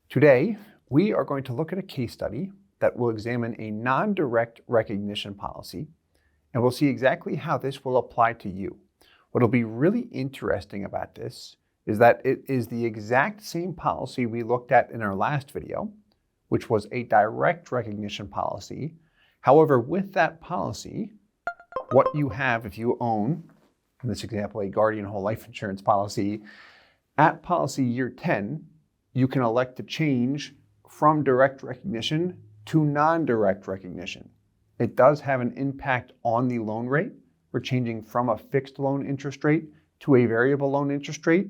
Today, we are going to look at a case study that will examine a non-direct recognition policy, and we'll see exactly how this will apply to you. What'll be really interesting about this is that it is the exact same policy we looked at in our last video, which was a direct recognition policy. However, with that policy, what you have if you own, in this example, a Guardian whole life insurance policy, at policy year 10, you can elect to change from direct recognition to non-direct recognition. It does have an impact on the loan rate. We're changing from a fixed loan interest rate to a variable loan interest rate.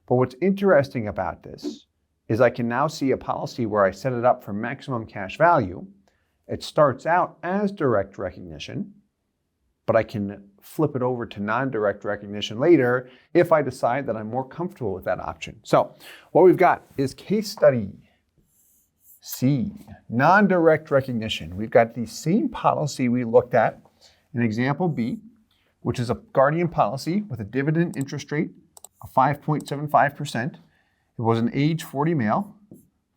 But what's interesting about this is I can now see a policy where I set it up for maximum cash value. It starts out as direct recognition, but I can flip it over to non-direct recognition later if I decide that I'm more comfortable with that option. So what we've got is case study C, non-direct recognition. We've got the same policy we looked at in example B, which is a Guardian policy with a dividend interest rate of 5.75%. It was an age 40 male,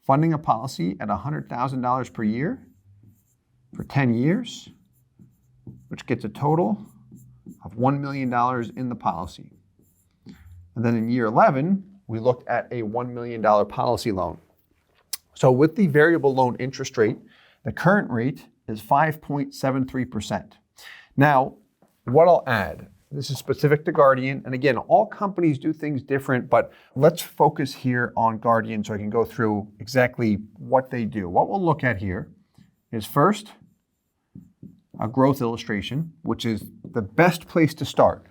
funding a policy at $100,000 per year for 10 years, which gets a total of $1 million in the policy. And then in year 11, we looked at a $1 million policy loan. So with the variable loan interest rate, the current rate is 5.73%. Now, what I'll add, this is specific to Guardian, and again, all companies do things different, but let's focus here on Guardian so I can go through exactly what they do. What we'll look at here is first, a growth illustration, which is the best place to start.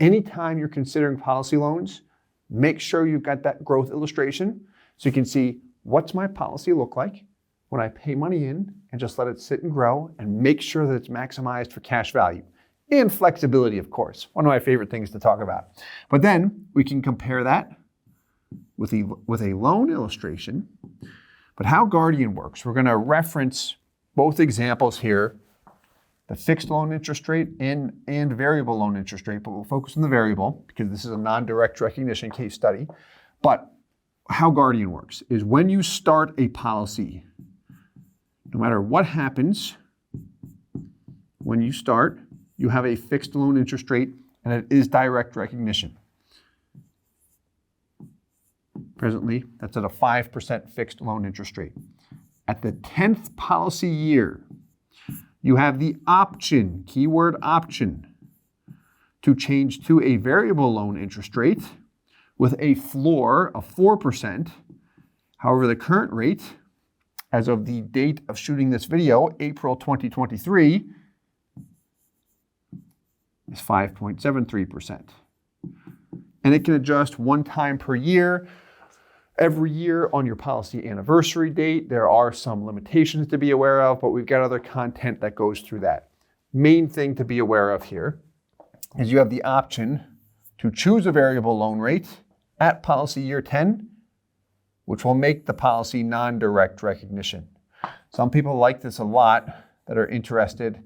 Anytime you're considering policy loans, make sure you've got that growth illustration so you can see what's my policy look like when I pay money in and just let it sit and grow and make sure that it's maximized for cash value. And flexibility, of course, one of my favorite things to talk about. But then we can compare that with a loan illustration. But how Guardian works, we're going to reference both examples here, the fixed loan interest rate and variable loan interest rate, but we'll focus on the variable because this is a non-direct recognition case study. But how Guardian works is when you start a policy, no matter what happens, when you start, you have a fixed loan interest rate and it is direct recognition. Presently, that's at a 5% fixed loan interest rate. At the 10th policy year, you have the option, keyword option, to change to a variable loan interest rate with a floor of 4%. However, the current rate, as of the date of shooting this video, April 2023, is 5.73%. And it can adjust one time per year. Every year on your policy anniversary date, there are some limitations to be aware of, but we've got other content that goes through that. Main thing to be aware of here is you have the option to choose a variable loan rate at policy year 10, which will make the policy non-direct recognition. Some people like this a lot that are interested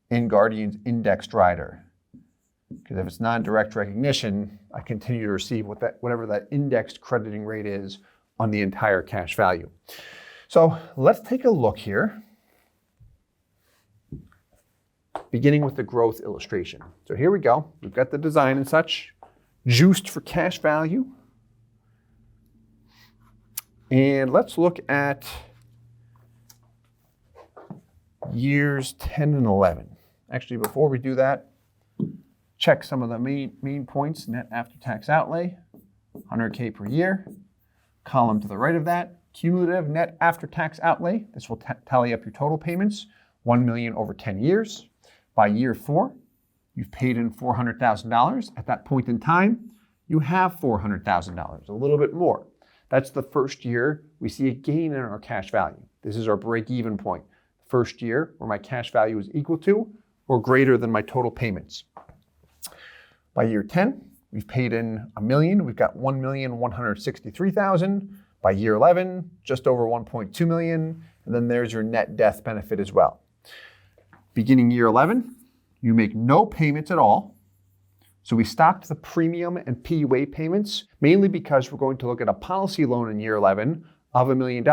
in Guardian's indexed rider. Because if it's non-direct recognition, I continue to receive whatever that indexed crediting rate is on the entire cash value. So let's take a look here, beginning with the growth illustration. So here we go. We've got the design and such, juiced for cash value. And let's look at years 10 and 11. Actually, before we do that, check some of the main points. Net after-tax outlay, 100K per year. Column to the right of that, cumulative net after-tax outlay. This will tally up your total payments, $1 million over 10 years. By year 4, you've paid in $400,000. At that point in time, you have $400,000, a little bit more. That's the first year we see a gain in our cash value. This is our break-even point. First year where my cash value is equal to or greater than my total payments. By year 10, we've paid in $1 million. We've got $1,163,000. By year 11, just over $1.2 million. And then there's your net death benefit as well. Beginning year 11, you make no payments at all. So we stopped the premium and PUA payments, mainly because we're going to look at a policy loan in year 11 of $1 million,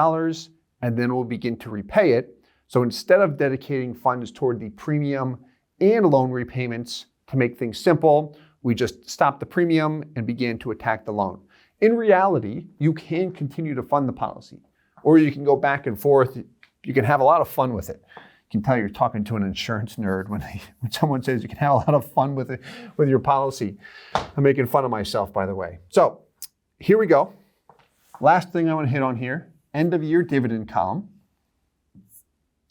and then we'll begin to repay it. So instead of dedicating funds toward the premium and loan repayments to make things simple, we just stopped the premium and began to attack the loan. In reality, you can continue to fund the policy, or you can go back and forth. You can have a lot of fun with it. You can tell you're talking to an insurance nerd when someone says you can have a lot of fun with it, with your policy. I'm making fun of myself, by the way. So here we go. Last thing I want to hit on here, end of year dividend column.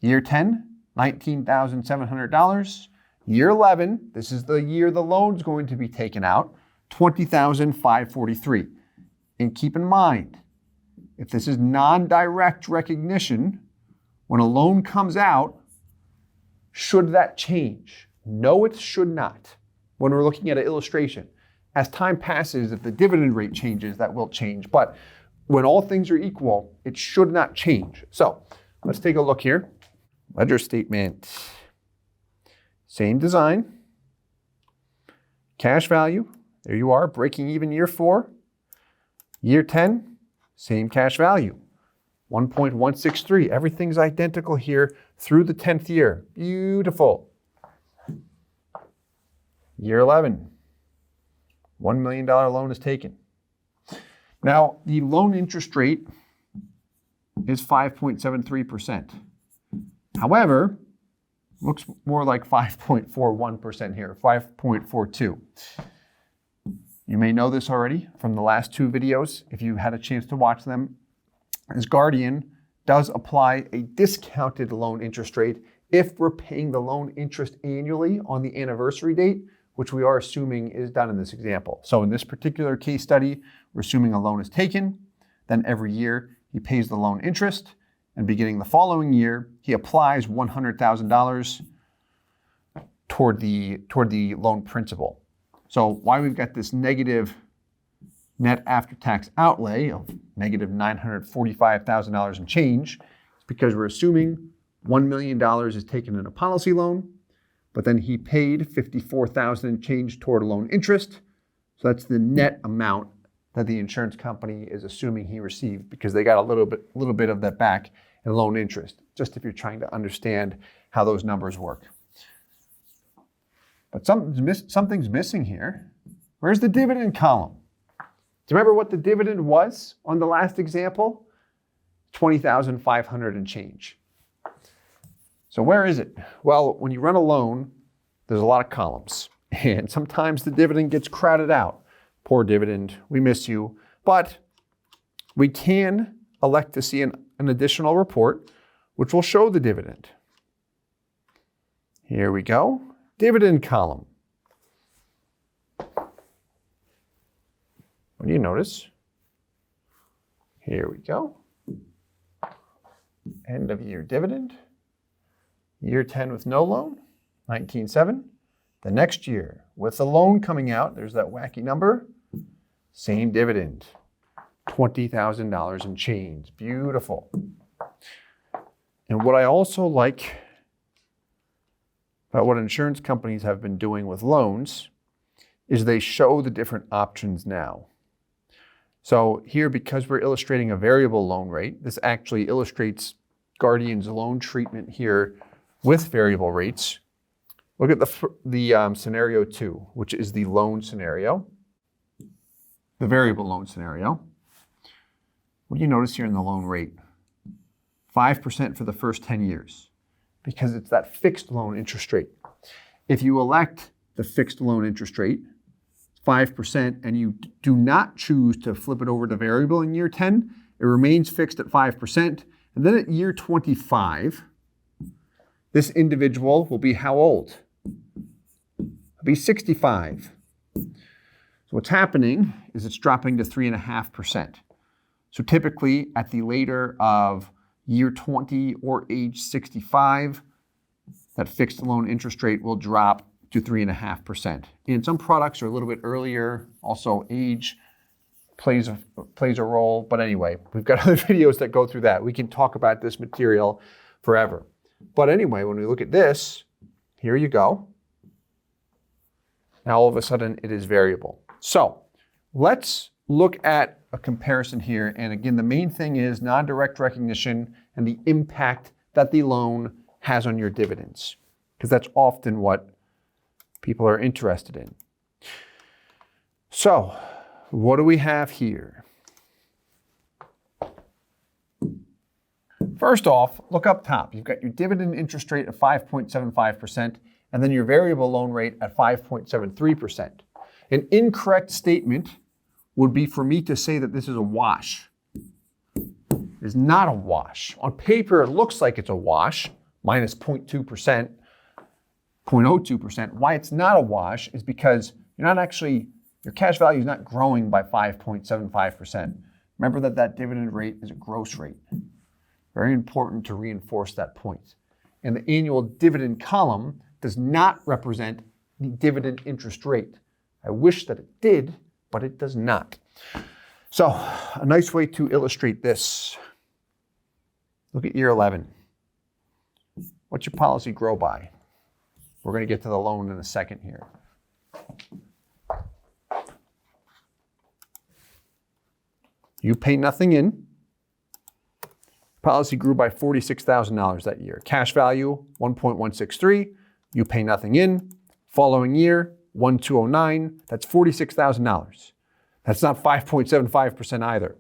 Year 10, $19,700. Year 11, this is the year the loan's going to be taken out, $20,543. And keep in mind, if this is non-direct recognition, when a loan comes out, should that change? No, it should not. When we're looking at an illustration, as time passes, if the dividend rate changes, that will change. But when all things are equal, it should not change. So let's take a look here. Ledger statement, same design. Cash value, there you are, breaking even year 4. Year 10, same cash value, 1.163. Everything's identical here through the 10th year. Beautiful. Year 11, $1 million loan is taken. Now, the loan interest rate is 5.73%. However, looks more like 5.41% here, 5.42. You may know this already from the last 2 videos, if you had a chance to watch them, as Guardian does apply a discounted loan interest rate if we're paying the loan interest annually on the anniversary date, which we are assuming is done in this example. So in this particular case study, we're assuming a loan is taken, then every year he pays the loan interest, and beginning the following year, he applies $100,000 toward the loan principal. So why we've got this negative net after-tax outlay of negative $945,000 and change is because we're assuming $1 million is taken in a policy loan, but then he paid $54,000 and change toward loan interest. So that's the net amount that the insurance company is assuming he received, because they got a little bit of that back in loan interest, just if you're trying to understand how those numbers work. But something's missing here. Where's the dividend column? Do you remember what the dividend was on the last example? $20,500 and change. So where is it? Well, when you run a loan, there's a lot of columns, and sometimes the dividend gets crowded out. Poor dividend, we miss you. But we can elect to see an additional report, which will show the dividend. Here we go, dividend column. What do you notice? Here we go. End of year dividend. Year 10 with no loan, 19.7. The next year with the loan coming out, there's that wacky number, same dividend, $20,000 and change. Beautiful. And what I also like about what insurance companies have been doing with loans is they show the different options now. So here, because we're illustrating a variable loan rate, this actually illustrates Guardian's loan treatment here with variable rates. Look at the scenario 2, which is the loan scenario, the variable loan scenario. What do you notice here in the loan rate? 5% for the first 10 years, because it's that fixed loan interest rate. If you elect the fixed loan interest rate, 5%, and you do not choose to flip it over to variable in year 10, it remains fixed at 5%. And then at year 25, this individual will be how old? He'll be 65. So what's happening is it's dropping to 3.5%. So typically at the later of year 20 or age 65, that fixed loan interest rate will drop to 3.5%. And some products are a little bit earlier. Also age plays a role. But anyway, we've got other videos that go through that. We can talk about this material forever. But anyway, when we look at this, here you go. Now all of a sudden it is variable. So let's look at a comparison here. And again, the main thing is non-direct recognition and the impact that the loan has on your dividends, because that's often what people are interested in. So, what do we have here? First off, look up top. You've got your dividend interest rate at 5.75%, and then your variable loan rate at 5.73%. An incorrect statement would be for me to say that this is a wash. It is not a wash. On paper, it looks like it's a wash, minus 0.2%, 0.02%. Why it's not a wash is because your cash value is not growing by 5.75%. Remember that dividend rate is a gross rate. Very important to reinforce that point. And the annual dividend column does not represent the dividend interest rate. I wish that it did, but it does not. So, a nice way to illustrate this. Look at year 11. What's your policy grow by? We're going to get to the loan in a second here. You pay nothing in. Policy grew by $46,000 that year. Cash value, 1.163. You pay nothing in. Following year, 1,209. That's $46,000. That's not 5.75% either.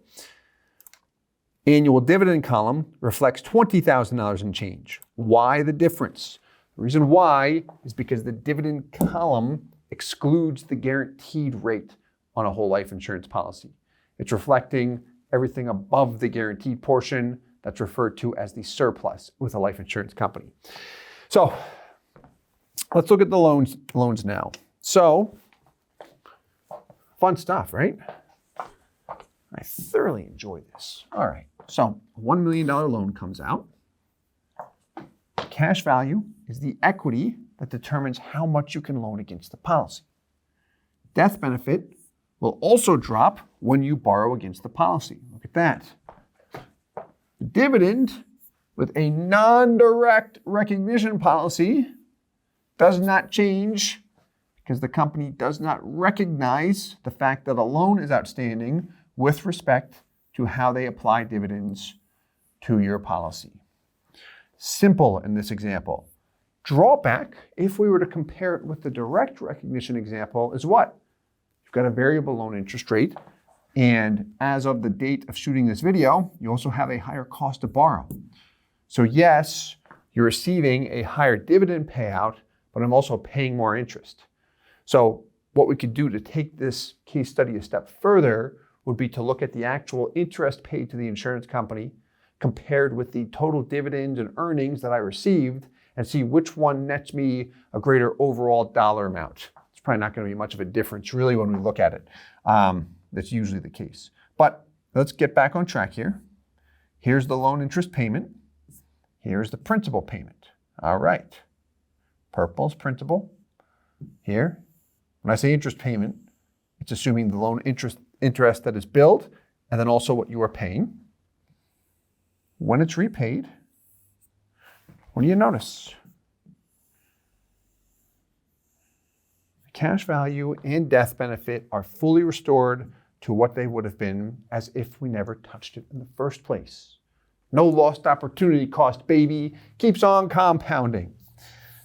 Annual dividend column reflects $20,000 in change. Why the difference? The reason why is because the dividend column excludes the guaranteed rate on a whole life insurance policy. It's reflecting everything above the guaranteed portion. That's referred to as the surplus with a life insurance company. So let's look at the loans now. So fun stuff, right? I thoroughly enjoy this. All right, so a $1 million loan comes out. Cash value is the equity that determines how much you can loan against the policy. Death benefit will also drop when you borrow against the policy. Look at that. The dividend with a non-direct recognition policy does not change because the company does not recognize the fact that a loan is outstanding with respect to how they apply dividends to your policy. Simple in this example. Drawback, if we were to compare it with the direct recognition example, is what? You've got a variable loan interest rate, and as of the date of shooting this video, you also have a higher cost to borrow. So yes, you're receiving a higher dividend payout, but I'm also paying more interest. So what we could do to take this case study a step further would be to look at the actual interest paid to the insurance company compared with the total dividends and earnings that I received and see which one nets me a greater overall dollar amount. It's probably not going to be much of a difference really when we look at it. That's usually the case. But let's get back on track here. Here's the loan interest payment. Here's the principal payment. All right. Purple's principal. Here, when I say interest payment, it's assuming the loan interest that is billed and then also what you are paying. When it's repaid, what do you notice? The cash value and death benefit are fully restored to what they would have been as if we never touched it in the first place. No lost opportunity cost, baby. Keeps on compounding.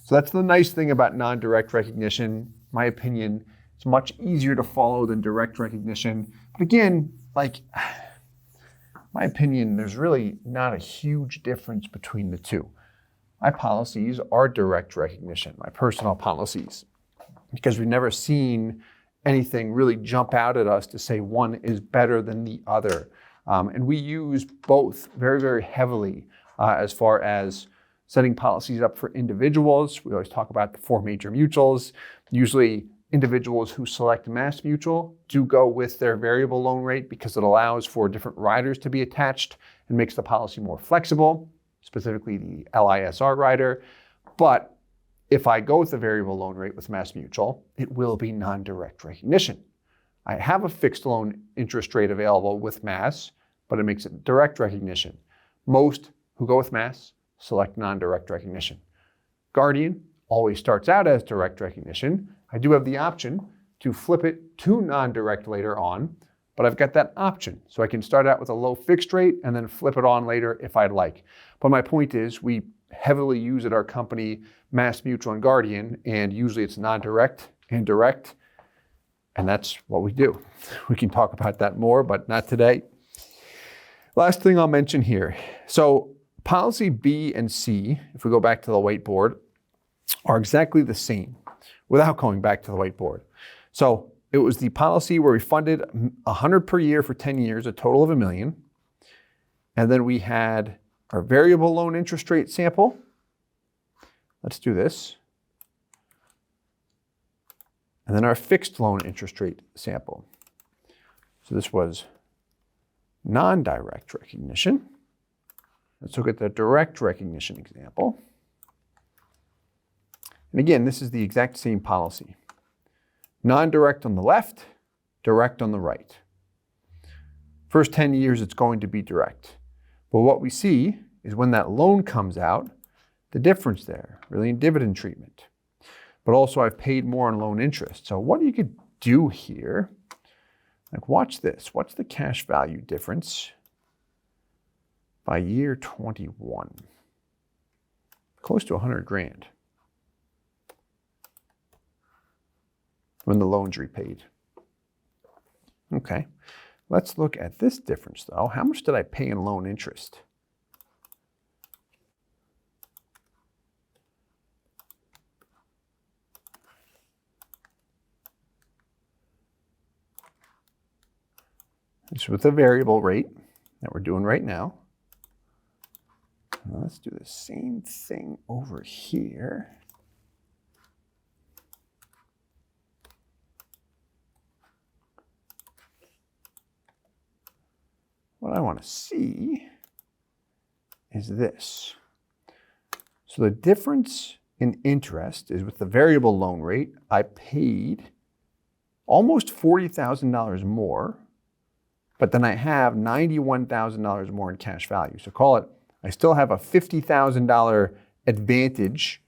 So that's the nice thing about non-direct recognition. In my opinion, it's much easier to follow than direct recognition. But again, my opinion, there's really not a huge difference between the two. My policies are direct recognition, my personal policies, because we've never seen anything really jump out at us to say one is better than the other. And we use both very, very heavily as far as setting policies up for individuals. We always talk about the 4 major mutuals. Usually individuals who select Mass Mutual do go with their variable loan rate because it allows for different riders to be attached and makes the policy more flexible, specifically the LISR rider. But if I go with the variable loan rate with Mass Mutual, it will be non-direct recognition. I have a fixed loan interest rate available with Mass, but it makes it direct recognition. Most who go with Mass select non-direct recognition. Guardian always starts out as direct recognition. I do have the option to flip it to non-direct later on, but I've got that option. So I can start out with a low fixed rate and then flip it on later if I'd like. But my point is, we heavily use at our company Mass Mutual and Guardian, and usually it's non-direct and direct, and that's what we do. We can talk about that more, but not today. Last thing I'll mention here. So policy B and C, if we go back to the whiteboard, are exactly the same without going back to the whiteboard. So it was the policy where we funded $100 per year for 10 years, a total of $1 million. And then we had our variable loan interest rate sample. Let's do this. And then our fixed loan interest rate sample. So this was non-direct recognition. Let's look at the direct recognition example. And again, this is the exact same policy. Non-direct on the left, direct on the right. First 10 years, it's going to be direct. But what we see is when that loan comes out, the difference there, really in dividend treatment. But also I've paid more on loan interest. So what you could do here, like watch this. What's the cash value difference by year 21? Close to 100 grand when the loan's repaid. Okay, let's look at this difference though. How much did I pay in loan interest? It's with the variable rate that we're doing right now. Let's do the same thing over here. What I want to see is this. So the difference in interest is with the variable loan rate, I paid almost $40,000 more, but then I have $91,000 more in cash value. So call it, I still have a $50,000 advantage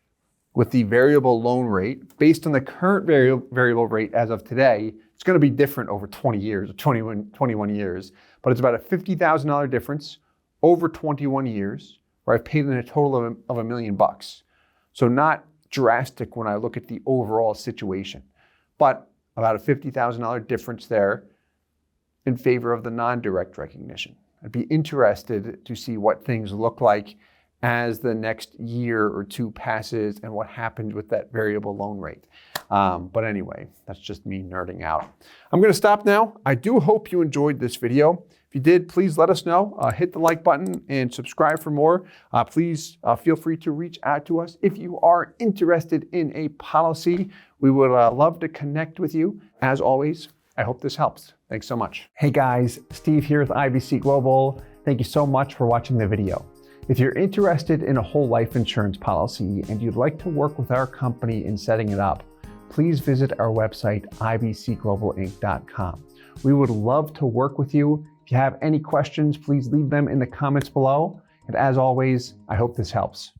with the variable loan rate. Based on the current variable rate as of today, it's going to be different over 20 years, or 21 years, but it's about a $50,000 difference over 21 years where I've paid in a total of $1 million. So not drastic when I look at the overall situation, but about a $50,000 difference there in favor of the non-direct recognition. I'd be interested to see what things look like as the next year or two passes and what happens with that variable loan rate. But anyway, that's just me nerding out. I'm gonna stop now. I do hope you enjoyed this video. If you did, please let us know. Hit the like button and subscribe for more. Please feel free to reach out to us if you are interested in a policy. We would love to connect with you. As always, I hope this helps. Thanks so much. Hey guys, Steve here with IBC Global. Thank you so much for watching the video. If you're interested in a whole life insurance policy and you'd like to work with our company in setting it up, please visit our website, ibcglobalinc.com. We would love to work with you. If you have any questions, please leave them in the comments below. And as always, I hope this helps.